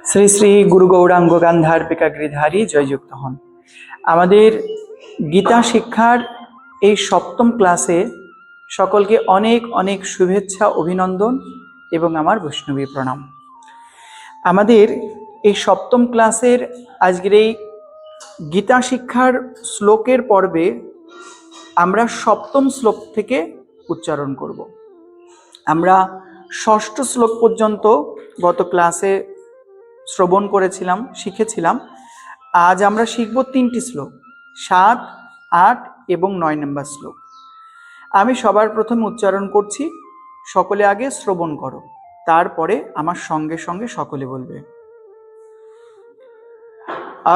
শ্রী শ্রী গুরু গৌরাঙ্গ গান্ধার্পিকা গৃধারী জয়যুক্ত হন। আমাদের গীতা শিক্ষার এই সপ্তম ক্লাসে সকলকে অনেক অনেক শুভেচ্ছা, অভিনন্দন এবং আমার বৈষ্ণবী প্রণাম। আমাদের এই সপ্তম ক্লাসের আজকের এই গীতা শিক্ষার শ্লোকের পর্বে আমরা সপ্তম শ্লোক থেকে উচ্চারণ করব। আমরা ষষ্ঠ শ্লোক পর্যন্ত গত ক্লাসে শ্রবণ করেছিলাম, শিখেছিলাম। আজ আমরা শিখব 3টি শ্লোক, 7, 8 এবং 9 নম্বর শ্লোক। আমি সবার প্রথমে উচ্চারণ করছি, সকলে আগে শ্রবণ করো, তারপরে আমার সঙ্গে সঙ্গে সকলে বলবে।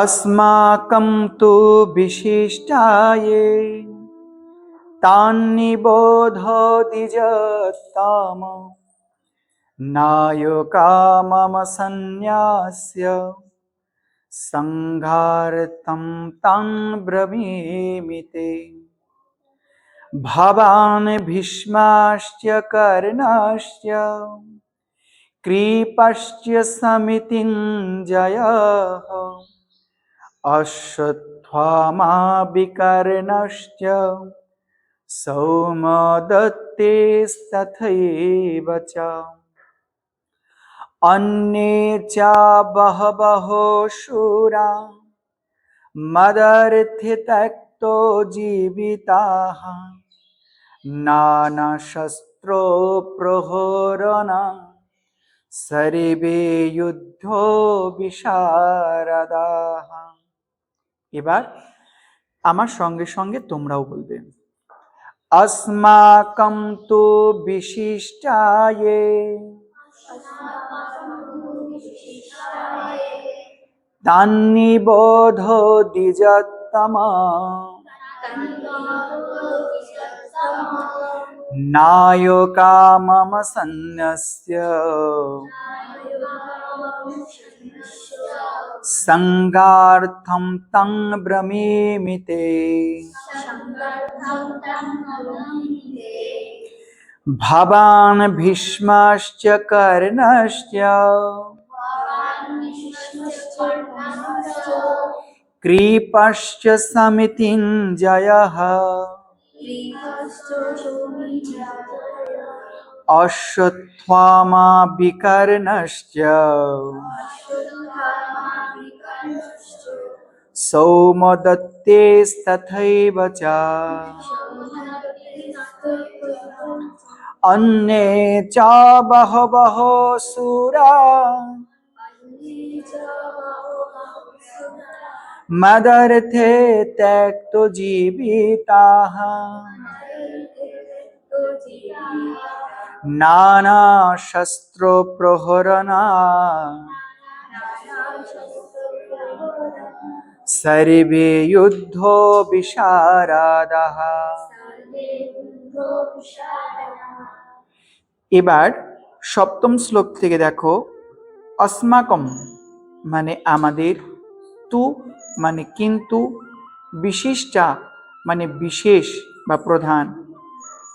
अस्माकं तु विशिष्टाये तान्निबोधोति जत्ताम नायका मम सन्न्यास्य संघार्थं तं ब्रवीमि ते। भवान् भीष्माश्च कर्णश्च कृपश्च समितिञ्जयः अश्वत्थामा विकर्णश्च सौमदत्तेस्तथैव च अन्ये च बहवः शूरा मदर्थे त्यक्तो जीविताः नानाशस्त्रोप्रहरणा सर्वे युद्धो विशारदाः। এবার আমার সঙ্গে সঙ্গে তোমরাও বলবে। अस्माकं तु विशिष्टाये तान्निबोधो द्विजोत्तमा नायका मम सन्न्यस्य संगार्थं तं ब्रवीमि ते। भवान् भीष्मश्च कर्णश्च कृपश्च समितिञ्जयः अश्वत्थामा विकर्णश्च सौमदत्तेस्तथैव च अन्ये च बहवः शूरा मदर्थे त्यक्तो जीविताः नानाशस्त्रोप्रहरणा सर्वे युद्धो विशारदाः। এবার সপ্তম শ্লোক থেকে দেখো। अस्माकं মানে আমাদের, তু মানে কিন্তু, বিশিষ্টা মানে বিশেষ বা প্রধান,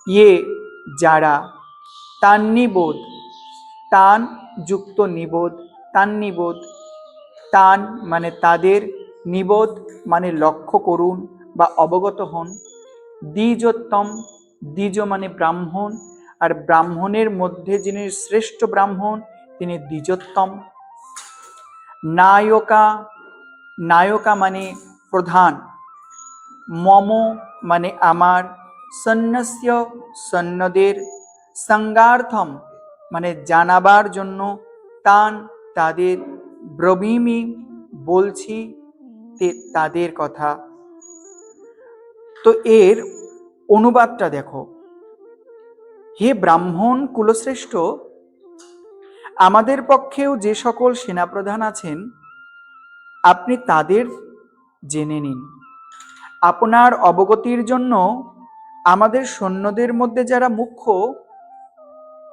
ইয়ে যারা, তান্নিবোধ তান যুক্ত নিবোধ, তান্নিবোধ তান মানে তাদের, নিবোধ মানে লক্ষ্য করুন বা অবগত হন, দ্বিজোত্তম দ্বিজ মানে ব্রাহ্মণ, আর ব্রাহ্মণের মধ্যে যিনি শ্রেষ্ঠ ব্রাহ্মণ তিনি দ্বিজোত্তম। নায়কা নায়কা মানে প্রধান, মম মানে আমার, সন্ন্যস্য সৈন্যদের, সংগার্থম মানে জানাবার জন্য, তান তাদের, ব্রবীমি বলছি তাদের কথা। তো এর অনুবাদটা দেখো। হে ব্রাহ্মণ কুলশ্রেষ্ঠ, আমাদের পক্ষেও যে সকল সেনাপ্রধান আছেন আপনি তাদের জেনে নিন। আপনার অবগতির জন্য আমাদের সৈন্যদের মধ্যে যারা মুখ্য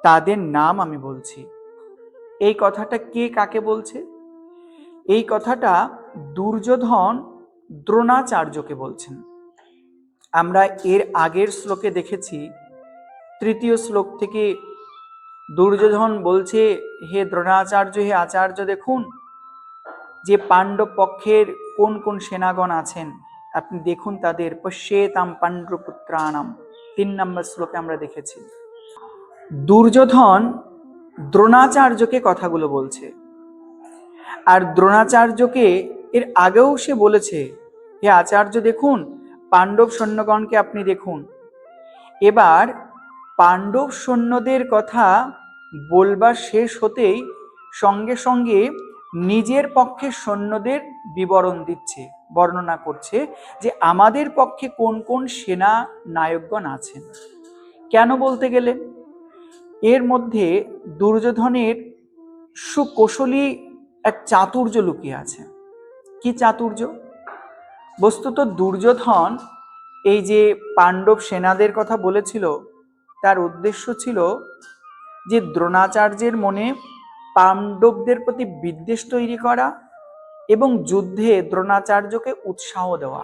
তাদের নাম আমি বলছি। এই কথাটা কে কাকে বলছে? এই কথাটা দুর্যোধন দ্রোণাচার্যকে বলছেন। আমরা এর আগের শ্লোকে দেখেছি, 3য় শ্লোক থেকে দুর্যোধন বলছে, হে দ্রোণাচার্য, হে আচার্য, দেখুন যে পাণ্ডব পক্ষের কোন কোন সেনাগণ আছেন আপনি দেখুন তাদের। পশ্যেতাম পাণ্ড্যপুত্রাণাম 3 নম্বর শ্লোকে আমরা দেখেছি। দুর্যোধন দ্রোণাচার্যকে কথাগুলো বলছে, আর দ্রোণাচার্যকে এর আগেও সে বলেছে, হে আচার্য দেখুন পাণ্ডব সৈন্যগণকে আপনি দেখুন। এবার পাণ্ডব সৈন্যদের কথা বলবার শেষ হতেই সঙ্গে সঙ্গে নিজের পক্ষে সৈন্যদের বিবরণ দিচ্ছে, বর্ণনা করছে যে আমাদের পক্ষে কোন কোন সেনা নায়কগণ আছেন। কেন বলতে গেলে এর মধ্যে দুর্যোধনের সুকৌশলী এক চাতুর্য লুকিয়ে আছে। কি চাতুর্য? বস্তুত দুর্যোধন এই যে পাণ্ডব সেনাদের কথা বলেছিল, তার উদ্দেশ্য ছিল যে দ্রোণাচার্যের মনে পাণ্ডবদের প্রতি বিদ্বেষ তৈরি করা এবং যুদ্ধে দ্রোণাচার্যকে উৎসাহ দেওয়া।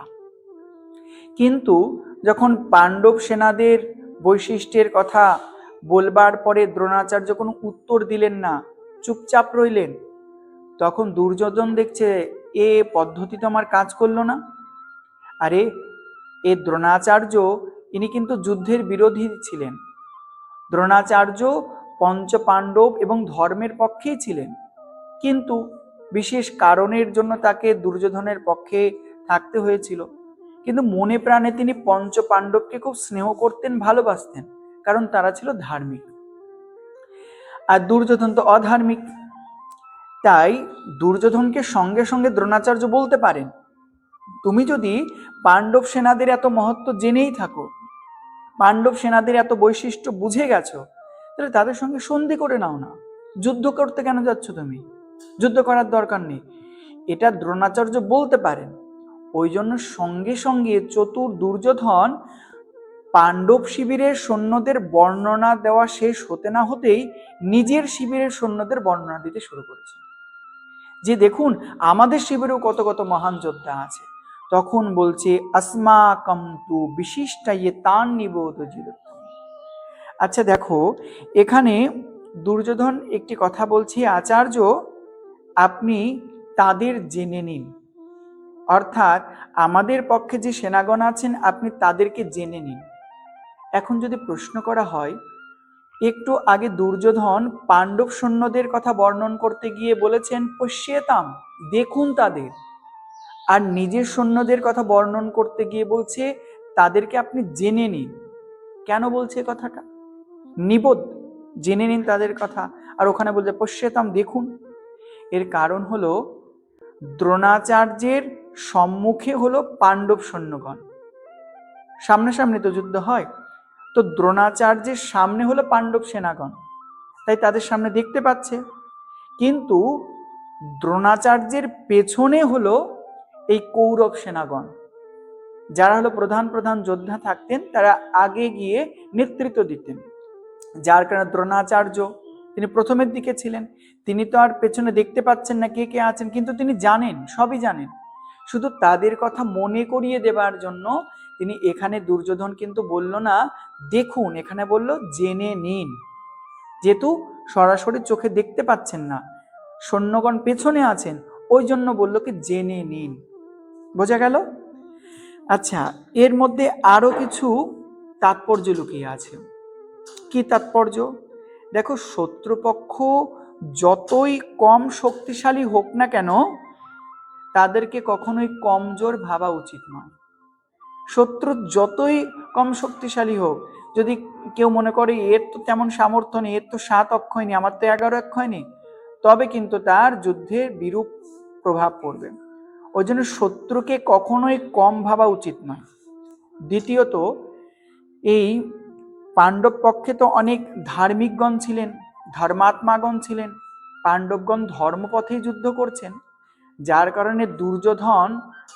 কিন্তু যখন পাণ্ডব সেনাদের বৈশিষ্ট্যের কথা বলবার পরে দ্রোণাচার্য কোনো উত্তর দিলেন না, চুপচাপ রইলেন, তখন দুর্যোধন দেখছে এ পদ্ধতি তো আমার কাজ করলো না। আরে এ দ্রোণাচার্য ইনি কিন্তু যুদ্ধের বিরোধী ছিলেন। দ্রোণাচার্য পঞ্চ পাণ্ডব এবং ধর্মের পক্ষেই ছিলেন, কিন্তু বিশেষ কারণের জন্য তাকে দুর্যোধনের পক্ষে থাকতে হয়েছিল। কিন্তু মনে প্রাণে তিনি পঞ্চ পাণ্ডবকে খুব স্নেহ করতেন, ভালোবাসতেন, কারণ তারা ছিল ধার্মিক, আর দুর্যোধন তো অধার্মিক। তাই দুর্যোধনকে সঙ্গে সঙ্গে দ্রোণাচার্য বলতে পারেন, তুমি যদি পাণ্ডব সেনাদের এত মহত্ব জেনেই থাকো, পাণ্ডব সেনাদের এত বৈশিষ্ট্য বুঝে গেছো, তাহলে তাদের সঙ্গে সন্ধি করে নাও না, যুদ্ধ করতে কেন যাচ্ছ তুমি? যুদ্ধ করার দরকার নেই। এটা দ্রোণাচার্য বলতে পারেন। ওই জন্য সঙ্গে সঙ্গে চতুর দুর্যোধন পাণ্ডব শিবিরের সৈন্যদের বর্ণনা দেওয়া শেষ হতে না হতেই নিজের শিবিরের সৈন্যদের বর্ণনা দিতে শুরু করেছে, যে দেখুন আমাদের শিবিরেও কত কত মহান যোদ্ধা আছে। তখন বলছে अस्माकं तु विशिष्टाये तान् निबोधयेत्। আচ্ছা দেখো, এখানে দুর্যোধন একটি কথা বলছে, আচার্য আপনি তাদের জেনে নিন, অর্থাৎ আমাদের পক্ষে যে সেনাগণ আছেন আপনি তাদেরকে জেনে নিন। এখন যদি প্রশ্ন করা হয়, একটু আগে দুর্যোধন পাণ্ডব সৈন্যদের কথা বর্ণন করতে গিয়ে বলেছেন পশ্যেতাম, দেখুন তাদের, আর নিজের সৈন্যদের কথা বর্ণন করতে গিয়ে বলছে তাদেরকে আপনি জেনে নিন। কেন বলছে কথাটা? নিবোধ, জেনে নিন তাদের কথা, আর ওখানে বলছে পশ্যেতাম, দেখুন। এর কারণ হলো দ্রোণাচার্যের সম্মুখে হলো পাণ্ডব সৈন্যগণ, সামনাসামনি তো যুদ্ধ হয়, তো দ্রোণাচার্যের সামনে হলো পাণ্ডব সেনাগণ, তাই তাদের সামনে দেখতে পাচ্ছে। কিন্তু দ্রোণাচার্যের পেছনে হলো এই কৌরব সেনাগণ, যারা হলো প্রধান প্রধান যোদ্ধা থাকতেন, তারা আগে গিয়ে নেতৃত্ব দিতেন। যার কারণে দ্রোণাচার্য তিনি প্রথমের দিকে ছিলেন, তিনি তো আর পেছনে দেখতে পাচ্ছেন না কে কে আছেন, কিন্তু তিনি জানেন, সবই জানেন। শুধু তাদের কথা মনে করিয়ে দেবার জন্য তিনি এখানে দুর্যোধন কিন্তু বলল না দেখুন, এখানে বলল জেনে নিন। যেহেতু সরাসরি চোখে দেখতে পাচ্ছেন না, সৈন্যগণ পেছনে আছেন, ওই জন্য বলল কি জেনে নিন। বোঝা গেল? আচ্ছা, এর মধ্যে আরো কিছু তাৎপর্য লুকিয়ে আছে। কি তাৎপর্য? দেখো, শত্রুপক্ষ যতই কম শক্তিশালী হোক না কেন, তাদেরকে কখনোই কমজোর ভাবা উচিত নয়। শত্রু যতই কম শক্তিশালী হোক, যদি কেউ মনে করে এর তো তেমন সামর্থ্য নেই, এর তো 7 অক্ষয় নেই, আমার তো 11 অক্ষয় নেই, তবে কিন্তু তার যুদ্ধের বিরূপ প্রভাব পড়বে। ওই জন্য শত্রুকে কখনোই কম ভাবা উচিত নয়। দ্বিতীয়ত, এই পাণ্ডব পক্ষে তো অনেক ধার্মিকগণ ছিলেন, ধর্মাত্মাগণ ছিলেন, পাণ্ডবগণ ধর্মপথেই যুদ্ধ করছেন, যার কারণে দুর্যোধন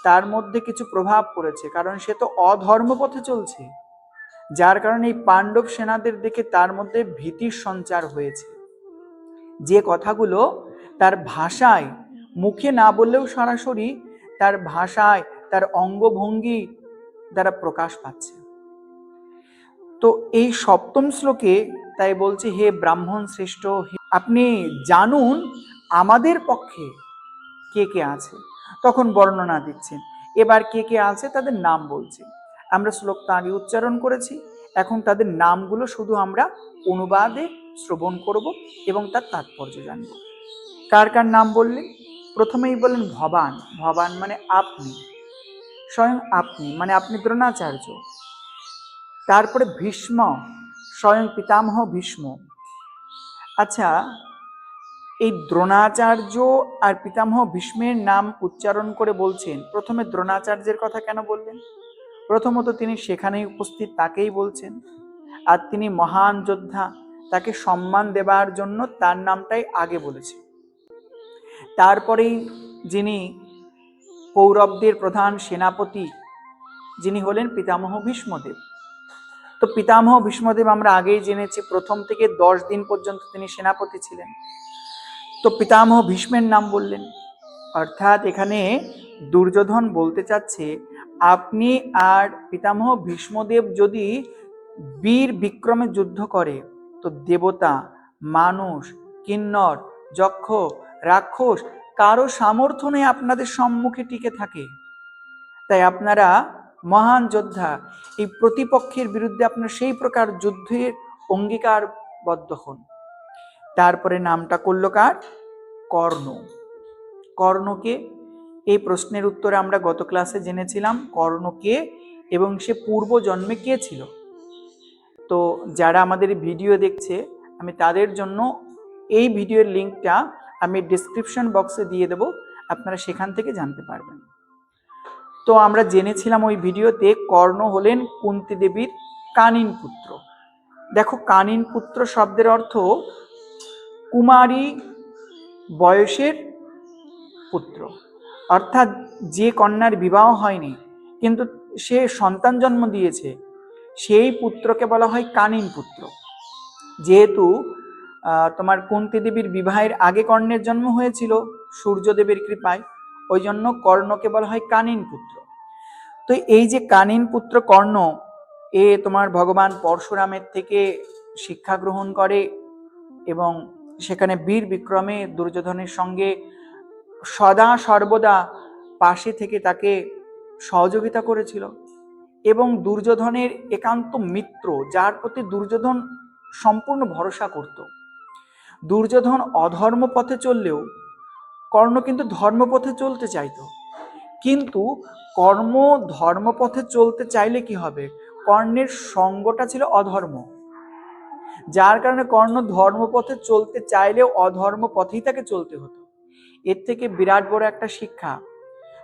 তার মধ্যে কিছু প্রভাব পড়েছে, কারণ সে তো অধর্ম পথে চলছে, যার কারণে এই পাণ্ডব সেনাদের দেখে তার মধ্যে ভীতির সঞ্চার হয়েছে। যে কথাগুলো তার ভাষায় মুখে না বললেও সরাসরি তার ভাষায়, তার অঙ্গভঙ্গি দ্বারা প্রকাশ পাচ্ছে। তো এই 7ম শ্লোকে তাই বলছে, হে ব্রাহ্মণ শ্রেষ্ঠ, আপনি জানুন আমাদের পক্ষে কে কে আছে, তখন বর্ণনা দিচ্ছেন। এবার কে কে আছে তাদের নাম বলছে। আমরা শ্লোকটা আগে উচ্চারণ করেছি, এখন তাদের নামগুলো শুধু আমরা অনুবাদে শ্রবণ করব এবং তার তাৎপর্য জানব। কার কার নাম বললেন? প্রথমেই বললেন ভবান। ভবান মানে আপনি, স্বয়ং আপনি, মানে আপনি দ্রোণাচার্য। তারপরে ভীষ্ম, স্বয়ং পিতামহ ভীষ্ম। আচ্ছা, এই দ্রোণাচার্য আর পিতামহ ভীষ্মের নাম উচ্চারণ করে বলছেন, প্রথমে দ্রোণাচার্যের কথা কেন বললেন? প্রথমত তিনি সেখানেই উপস্থিত, তাকেই বলছেন। আর তিনি মহান যোদ্ধা, তাকে সম্মান দেবার জন্য তার নামটাই আগে বলেছে। তারপরেই যিনি কৌরবদের প্রধান সেনাপতি, যিনি হলেন পিতামহ ভীষ্মদেব। তো পিতামহ ভীষ্মদেব আমরা আগেই জেনেছি, প্রথম থেকে 10 দিন পর্যন্ত তিনি সেনাপতি ছিলেন। তো পিতামহ ভীষ্মের নাম বললেন, অর্থাৎ এখানে দুর্যোধন বলতে চাচ্ছে, আপনি আর পিতামহ ভীষ্মদেব যদি বীর বিক্রমে যুদ্ধ করে, তো দেবতা, মানুষ, কিন্নর, যক্ষ, রাক্ষস কারো সামর্থ্য নেই আপনাদের সম্মুখে টিকে থাকে। তাই আপনারা মহান যোদ্ধা, এই প্রতিপক্ষের বিরুদ্ধে আপনারা সেই প্রকার যুদ্ধের অঙ্গীকারবদ্ধ হন। তারপরে নামটা করল কার? কর্ণ। কর্ণকে, এই প্রশ্নের উত্তরে আমরা গত ক্লাসে জেনেছিলাম কর্ণকে এবং সে পূর্ব জন্মে কে ছিল। তো যারা আমাদের ভিডিও দেখছে, আমি তাদের জন্য এই ভিডিওর লিঙ্কটা আমি ডেসক্রিপশন বক্সে দিয়ে দেব, আপনারা সেখান থেকে জানতে পারবেন। তো আমরা জেনেছিলাম ওই ভিডিওতে কর্ণ হলেন কুন্তী দেবীর কানিন পুত্র। দেখো, কানিন পুত্র শব্দের অর্থ কুমারী বয়সের পুত্র, অর্থাৎ যে কন্যার বিবাহ হয়নি কিন্তু সে সন্তান জন্ম দিয়েছে, সেই পুত্রকে বলা হয় কানিন পুত্র। যেহেতু তোমার কুন্তী দেবীর বিবাহের আগে কর্ণের জন্ম হয়েছিল সূর্যদেবের কৃপায়, ওই জন্য কর্ণকে বলা হয় কানিন পুত্র। তো এই যে কানিন পুত্র কর্ণ, এ তোমার ভগবান পরশুরামের থেকে শিক্ষা গ্রহণ করে এবং সেখানে বীর বিক্রমে দুর্যোধনের সঙ্গে সদা সর্বদা পাশে থেকে তাকে সহযোগিতা করেছিল এবং দুর্যোধনের একান্ত মিত্র, যার প্রতি দুর্যোধন সম্পূর্ণ ভরসা করত। দুর্যোধন অধর্ম পথে চললেও কর্ণ কিন্তু ধর্মপথে চলতে চাইতো, কিন্তু কর্ম ধর্মপথে চলতে চাইলে কি হবে, কর্ণের সঙ্গটা ছিল অধর্ম, যার কারণে কর্ণ ধর্মপথে চলতে চাইলেও অধর্ম পথেই তাকে চলতে হতো। এর থেকে বিরাট বড় একটা শিক্ষা,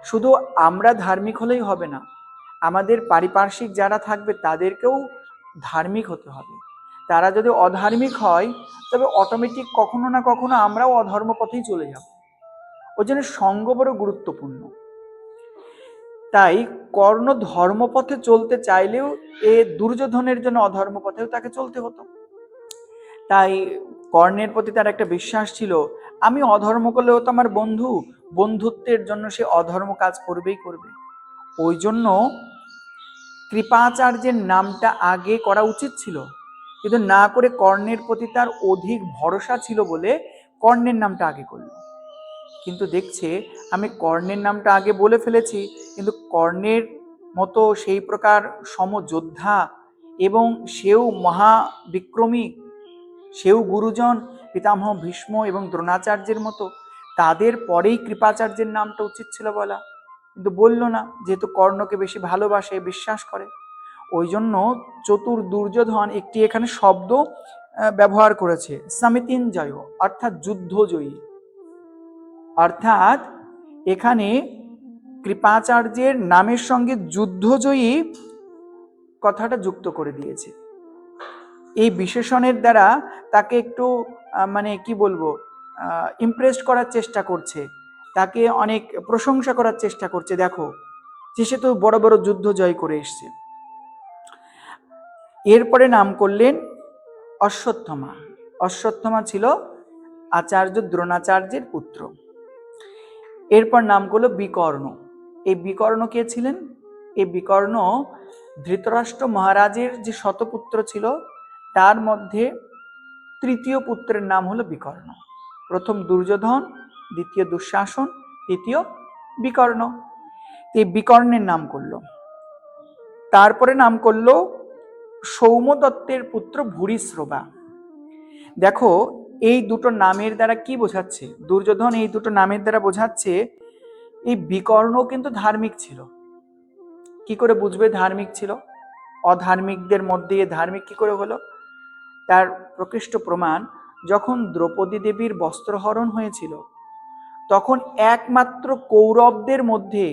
শুধু আমরা ধার্মিক হলেই হবে না, আমাদের পারিপার্শ্বিক যারা থাকবে তাদেরকেও ধার্মিক হতে হবে। তারা যদি অধার্মিক হয় তবে অটোমেটিক কখনো না কখনো আমরাও অধর্ম পথেই চলে যাব। ওই জন্য সঙ্গ বড় গুরুত্বপূর্ণ। তাই কর্ণ ধর্মপথে চলতে চাইলেও এ দুর্যোধনের জন্য অধর্ম পথেও তাকে চলতে হতো। তাই কর্ণের প্রতি তার একটা বিশ্বাস ছিল, আমি অধর্ম করলেও তো আমার বন্ধু, বন্ধুত্বের জন্য সে অধর্ম কাজ করবেই করবে। ওই জন্য কৃপাচার্যের নামটা আগে করা উচিত ছিল, কিন্তু না করে কর্ণের প্রতি তার অধিক ভরসা ছিল বলে কর্ণের নামটা আগে করল। কিন্তু দেখছে আমি কর্ণের নামটা আগে বলে ফেলেছি, কিন্তু কর্ণের মতো সেই প্রকার সমযোদ্ধা এবং সেও মহাবিক্রমী, সেও গুরুজন পিতামহ ভীষ্ম এবং দ্রোণাচার্যের মতো, তাদের পরেই কৃপাচার্যের নামটা উচিত ছিল বলা, কিন্তু বলল না, যেহেতু কর্ণকে বেশি ভালোবাসে, বিশ্বাস করে। ওই জন্য চতুর দুর্যোধন একটি এখানে শব্দ ব্যবহার করেছে, সমিতিঞ্জয়, অর্থাৎ যুদ্ধজয়ী। অর্থাৎ এখানে কৃপাচার্যের নামের সঙ্গে যুদ্ধজয়ী কথাটা যুক্ত করে দিয়েছে। এই বিশেষণের দ্বারা তাকে একটু মানে কি বলবো, ইমপ্রেস করার চেষ্টা করছে, তাকে অনেক প্রশংসা করার চেষ্টা করছে, দেখো যে সে তো বড় বড় যুদ্ধ জয় করে এসছে। এরপরে নাম করলেন অশ্বত্থমা। অশ্বত্থমা ছিল আচার্য দ্রোণাচার্যের পুত্র। এরপর নাম করলো বিকর্ণ। এই বিকর্ণ কে ছিলেন? এই বিকর্ণ ধৃতরাষ্ট্র মহারাজের যে শতপুত্র ছিল তার মধ্যে তৃতীয় পুত্রের নাম হলো বিকর্ণ। প্রথম দুর্যোধন, দ্বিতীয় দুঃশাসন, তৃতীয় বিকর্ণ। এই বিকর্ণের নাম করলো। তারপরে নাম করলো সৌমদত্তের পুত্র ভূরিশ্রবা। দেখো এই দুটো নামের দ্বারা কি বোঝাচ্ছে? দুর্যোধন এই দুটো নামের দ্বারা বোঝাচ্ছে এই বিকর্ণ কিন্তু ধার্মিক ছিল। কি করে বুঝবে ধার্মিক ছিল? অধার্মিকদের মধ্যে ধার্মিক কি করে হলো? তার প্রকৃষ্ট প্রমাণ, যখন দ্রৌপদী দেবীর বস্ত্রহরণ হয়েছিল তখন একমাত্র কৌরবদের মধ্যে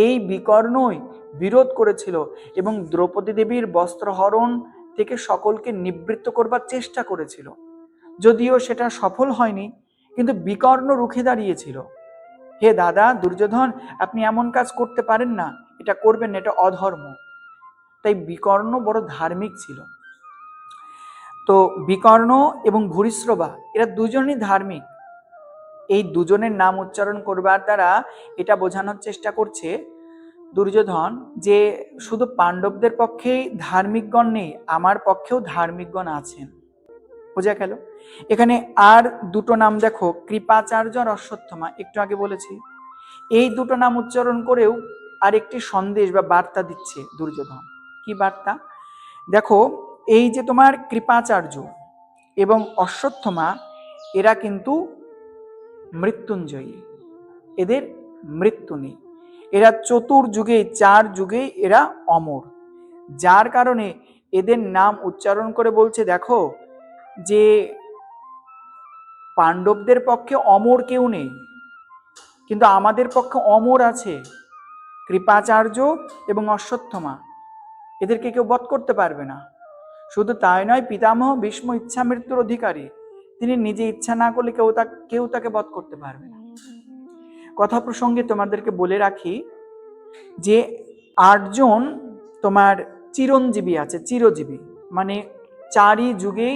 এই বিকর্ণই বিরোধ করেছিল এবং দ্রৌপদী দেবীর বস্ত্রহরণ থেকে সকলকে নিবৃত্ত করবার চেষ্টা করেছিল। যদিও সেটা সফল হয়নি, কিন্তু বিকর্ণ রুখে দাঁড়িয়েছিল। হে দাদা দুর্যোধন, আপনি এমন কাজ করতে পারেন না, এটা করবেন না, এটা অধর্ম। তাই বিকর্ণ বড় ধার্মিক ছিল। তো বিকর্ণ এবং ভূরিশ্রবা এরা দুজনই ধার্মিক। এই দুজনের নাম উচ্চারণ করবার দ্বারা এটা বোঝানোর চেষ্টা করছে দুর্যোধন যে শুধু পাণ্ডবদের পক্ষেই ধার্মিকগণ নেই, আমার পক্ষেও ধার্মিকগণ আছেন। বোঝা গেল? এখানে আর দুটো নাম দেখো, কৃপাচার্য আর অশ্বত্থমা, একটু আগে বলেছি। এই দুটো নাম উচ্চারণ করেও আরেকটি সন্দেশ বা বার্তা দিচ্ছে দুর্যোধন। কি বার্তা? দেখো এই যে তোমার কৃপাচার্য এবং অশ্বত্থমা, এরা কিন্তু মৃত্যুঞ্জয়ী, এদের মৃত্যু নেই। এরা চতুর্যুগে, 4 যুগে এরা অমর, যার কারণে এদের নাম উচ্চারণ করে বলছে দেখো যে পাণ্ডবদের পক্ষে অমর কেউ নেই, কিন্তু আমাদের পক্ষে অমর আছে কৃপাচার্য এবং অশ্বত্থমা। এদেরকে কেউ বধ করতে পারবে না। শুধু তাই নয়, পিতামহ ভীষ্ম ইচ্ছা মৃত্যুর অধিকারী, তিনি নিজে ইচ্ছা না করলে কেউ তাকে বধ করতে পারবে না। কথা প্রসঙ্গে তোমাদেরকে বলে রাখি যে 8 জন তোমার চিরঞ্জীবী আছে, চিরজীবী মানে 4 যুগেই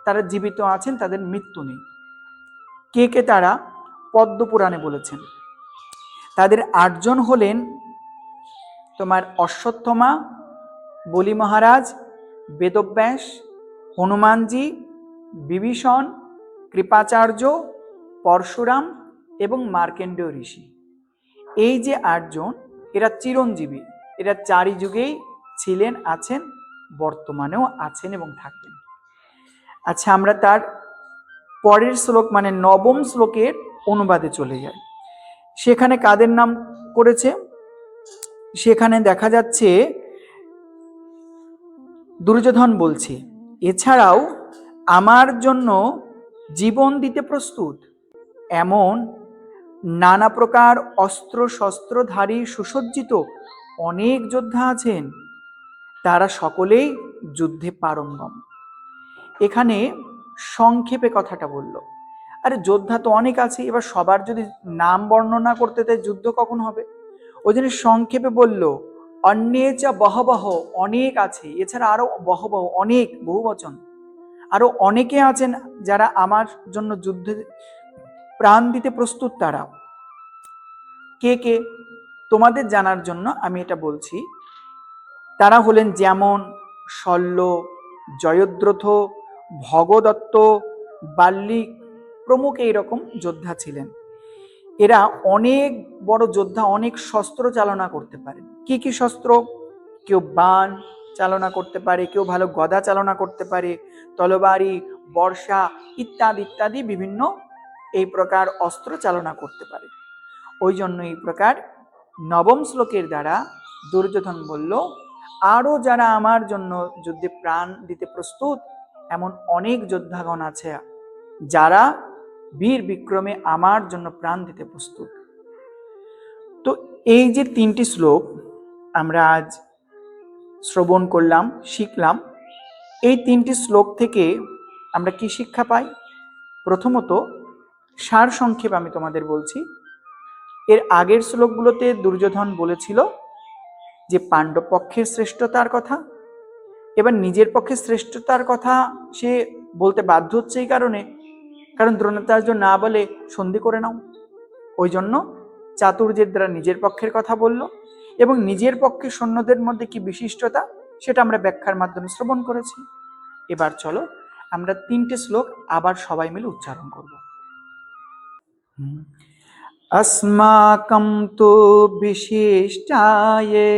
তারা জীবিত আছেন, তাদের মৃত্যু নেই। কে কে তারা? পদ্মপুরাণে বলেছেন। তাদের 8 জন হলেন তোমার অশ্বত্থমা, বলি মহারাজ, বেদব্যাস, হনুমানজি, বিভীষণ, কৃপাচার্য, পরশুরাম এবং মার্কেন্ডেয় ঋষি। এই যে 8 জন, এরা চিরঞ্জীবী, এরা 4 যুগেই ছিলেন, আছেন, বর্তমানেও আছেন এবং থাকবেন। আচ্ছা, আমরা তার পরের শ্লোক মানে 9ম শ্লোকের অনুবাদে চলে যাই। সেখানে কাদের নাম করেছে? সেখানে দেখা যাচ্ছে দুর্যোধন বলছে, এছাড়াও আমার জন্য জীবন দিতে প্রস্তুত এমন নানা প্রকার অস্ত্র শস্ত্রধারী সুসজ্জিত অনেক যোদ্ধা আছেন, তারা সকলেই যুদ্ধে পারঙ্গম। এখানে সংক্ষেপে কথাটা বলল। আরে যোদ্ধা তো অনেক আছে, এবার সবার যদি নাম বর্ণনা করতে তাই যুদ্ধ কখন হবে? ওই জন্য সংক্ষেপে বলল অন্যে চা বহবহ, অনেক আছে, এছাড়া আরো বহবহ, অনেক, বহু বচন, আরো অনেকে আছেন যারা আমার জন্য যুদ্ধে প্রাণ দিতে প্রস্তুত। তারা কে কে তোমাদের জানার জন্য আমি এটা বলছি। তারা হলেন যেমন শল্য, জয়দ্রথ, ভগদত্ত, বাল্লিক প্রমুখ এইরকম যোদ্ধা ছিলেন। এরা অনেক বড় যোদ্ধা, অনেক শস্ত্র চালনা করতে পারেন। কি কি শস্ত্র? কেউ বাণ চালনা করতে পারে, কেউ ভালো গদা চালনা করতে পারে, তলবারি, বর্ষা ইত্যাদি ইত্যাদি বিভিন্ন এই প্রকার অস্ত্র চালনা করতে পারে। ওই জন্য এই প্রকার 9ম শ্লোকের দ্বারা দুর্যোধন বলল, আরো যারা আমার জন্য যুদ্ধে প্রাণ দিতে প্রস্তুত এমন অনেক যোদ্ধাগণ আছে যারা বীর বিক্রমে আমার জন্য প্রাণ দিতে প্রস্তুত। তো এই যে 3টি শ্লোক আমরা আজ শ্রবণ করলাম, শিখলাম, এই 3টি শ্লোক থেকে আমরা কি শিক্ষা পাই? প্রথমত সার সংক্ষেপ আমি তোমাদের বলছি। এর আগের শ্লোকগুলোতে দুর্যোধন বলেছিল যে পাণ্ডব পক্ষের শ্রেষ্ঠতার কথা, এবার নিজের পক্ষে শ্রেষ্ঠতার কথা সে বলতে বাধ্য হচ্ছে এই কারণ দ্রোণাচার্য না বলে সন্ধি করে নাও। ওই জন্য চাতুর্যের দ্বারা নিজের পক্ষের কথা বলল এবং নিজের পক্ষে সৈন্যদের মধ্যে কি বিশিষ্টতা সেটা আমরা ব্যাখ্যার মাধ্যমে শ্রবণ করেছি। এবার চলো আমরা 3টে শ্লোক আবার সবাই মিলে উচ্চারণ করব। अस्माकं तु विशिष्टाये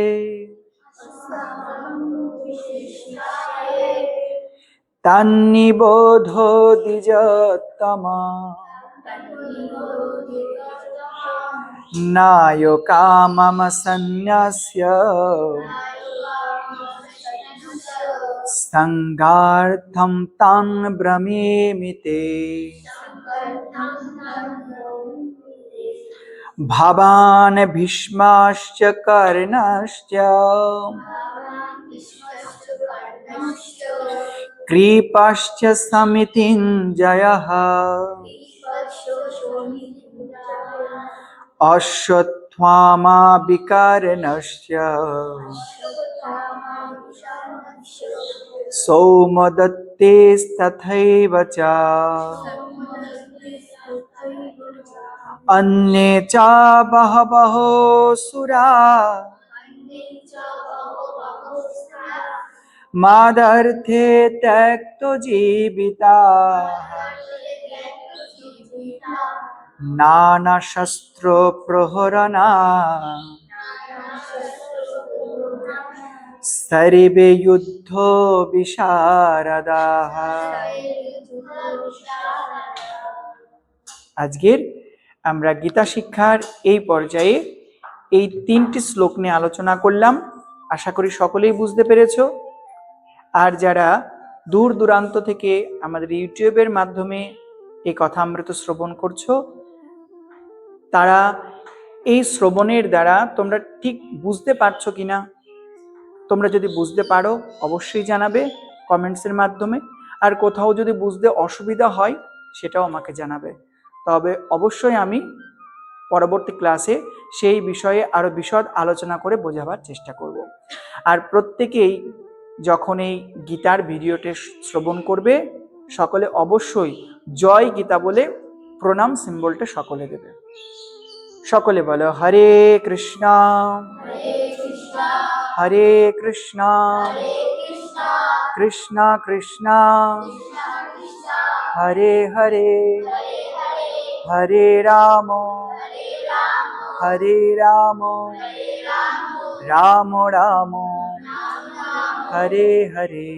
तन्निबोधो द्विजोत्तमा नायो काममसन्न्यस्य संगार्थं तं ब्रवीमि ते। भवान् भीष्मश्च कर्णश्च कृपश्च समितिञ्जयः अश्वत्थामा विकर्णश्च सौमदत्तेस्तथैव च अन्ये च बहवः सुरा मादर्थे त्यक्तजीविताः नानाशस्त्रप्रहरणा सर्वे युদ্ধ विशारदाः। আজকের আমরা গীতা শিক্ষার এই পর্যায়ে এই 3টি শ্লোক নিয়ে আলোচনা করলাম। আশা করি সকলেই বুঝতে পেরেছো। আর যারা দূর দূরান্ত থেকে আমাদের ইউটিউবের মাধ্যমে এই কথামৃত শ্রবণ করছো, তারা এই শ্রবণের দ্বারা তোমরা ঠিক বুঝতে পারছো কিনা, তোমরা যদি বুঝতে পারো অবশ্যই জানাবে কমেন্টসের মাধ্যমে। আর কোথাও যদি বুঝতে অসুবিধা হয় সেটাও আমাকে জানাবে, তবে অবশ্যই আমি পরবর্তী ক্লাসে সেই বিষয়ে আরো বিশদ আলোচনা করে বোঝাবার চেষ্টা করব। আর প্রত্যেকেই যখন এই গীতার ভিডিওটি শ্রবণ করবে, সকলে অবশ্যই জয় গীতা বলে প্রণাম সিম্বলটা সকলে দেবে। সকলে বলো হরে কৃষ্ণ হরে কৃষ্ণ কৃষ্ণ কৃষ্ণ হরে হরে হরে রাম হরে রাম রাম রাম হরে হরে।